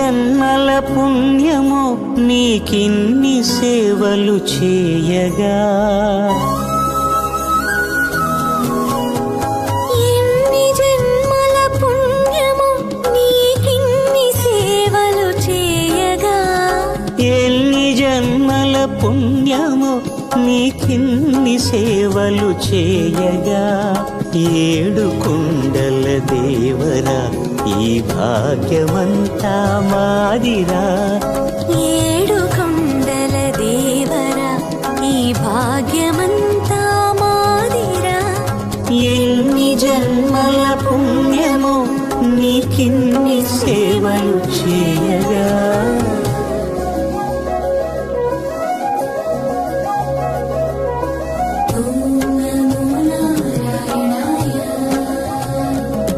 జన్మల పుణ్యమో నీకిన్ని సేవలు చేయగా, ఎన్ని జన్మల పుణ్యమో నీకిన్ని సేవలు చేయగా, ఎన్ని జన్మల పుణ్యమో నీకిన్ని సేవలు చేయగా, ఏడు కుండల దేవరా ఈ భాగ్యమంతా మాదిరా, ఏడు కొండల దేవరా ఈ భాగ్యమంతా మాదిరా, ఎన్ని జన్మల పుణ్యమో నీకిన్ని సేవలు చేయగా.